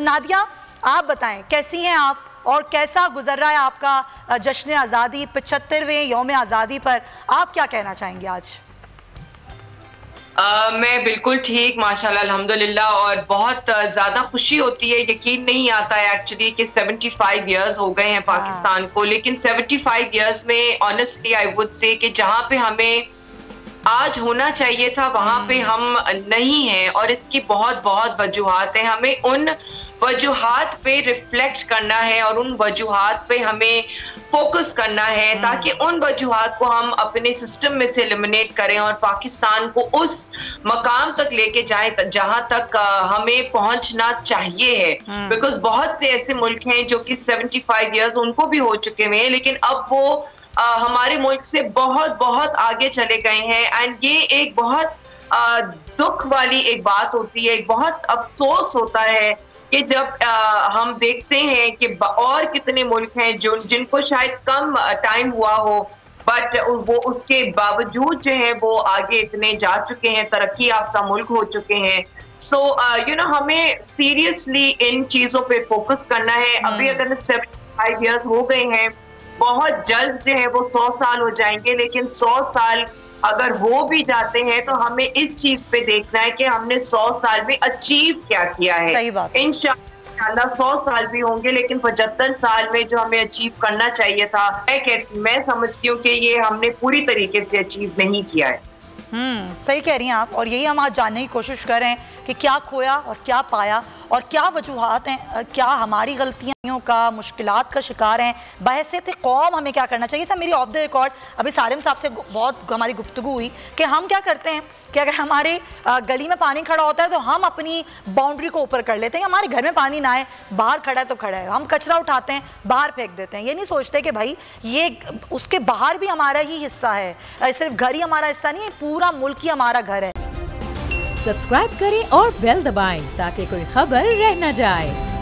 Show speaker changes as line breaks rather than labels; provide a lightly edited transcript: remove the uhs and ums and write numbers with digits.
नादिया, आप बताएं कैसी हैं आप और कैसा गुजर रहा है आपका जश्न आज़ादी 75वें यौम आज़ादी पर? आप क्या कहना चाहेंगे आज?
मैं बिल्कुल ठीक माशाल्लाह अल्हम्दुलिल्लाह, और बहुत ज़्यादा खुशी होती है। यकीन नहीं आता है एक्चुअली कि 75 इयर्स हो गए हैं पाकिस्तान को, लेकिन 75 इयर्स में ऑनेस्टली आई वुड से कि जहाँ पे हमें आज होना चाहिए था वहां पे हम नहीं हैं, और इसकी बहुत बहुत वजूहात हैं। हमें उन वजूहात पे रिफ्लेक्ट करना है और उन वजूहात पे हमें फोकस करना है ताकि उन वजूहात को हम अपने सिस्टम में से एलिमिनेट करें और पाकिस्तान को उस मकाम तक लेके जाएं जहां तक हमें पहुंचना चाहिए है। बिकॉज बहुत से ऐसे मुल्क हैं जो कि 75 इयर्स उनको भी हो चुके हैं, लेकिन अब वो हमारे मुल्क से बहुत बहुत आगे चले गए हैं। एंड ये एक बहुत दुख वाली एक बात होती है, एक बहुत अफसोस होता है कि जब हम देखते हैं कि और कितने मुल्क हैं जो जिनको शायद कम टाइम हुआ हो, बट वो उसके बावजूद जो है वो आगे इतने जा चुके हैं, तरक्की याफ्ता मुल्क हो चुके हैं। सो यू नो हमें सीरियसली इन चीजों पे फोकस करना है। अभी अगर 75 इयर्स हो गए हैं, बहुत जल्द जो है वो 100 साल हो जाएंगे, लेकिन 100 साल अगर हो भी जाते हैं तो हमें इस चीज पे देखना है कि हमने 100 साल में अचीव क्या किया है। इंशाअल्लाह 100 साल भी होंगे, लेकिन 75 साल में जो हमें अचीव करना चाहिए था, मैं समझती हूँ कि ये हमने पूरी तरीके से अचीव नहीं किया है।
सही कह रही हैं आप, और यही हम आज जानने की कोशिश कर रहे हैं कि क्या खोया और क्या पाया और क्या वजूहात हैं, क्या हमारी गलतियों का, मुश्किलात का शिकार हैं। बहैसियत कौम हमें क्या करना चाहिए। मेरी ऑफ द रिकॉर्ड अभी सारिम साहब से बहुत हमारी गुफ्तगू हुई कि हम क्या करते हैं कि अगर हमारे गली में पानी खड़ा होता है तो हम अपनी बाउंड्री को ऊपर कर लेते हैं। हमारे घर में पानी ना आए, बाहर खड़ा है तो खड़ा है, हम कचरा उठाते हैं बाहर फेंक देते हैं। ये नहीं सोचते कि भाई ये उसके बाहर भी हमारा ही हिस्सा है, सिर्फ घर ही हमारा हिस्सा नहीं है, पूरा मुल्क ही हमारा घर है।
सब्सक्राइब करें और बेल दबाएं ताकि कोई खबर रह न जाए।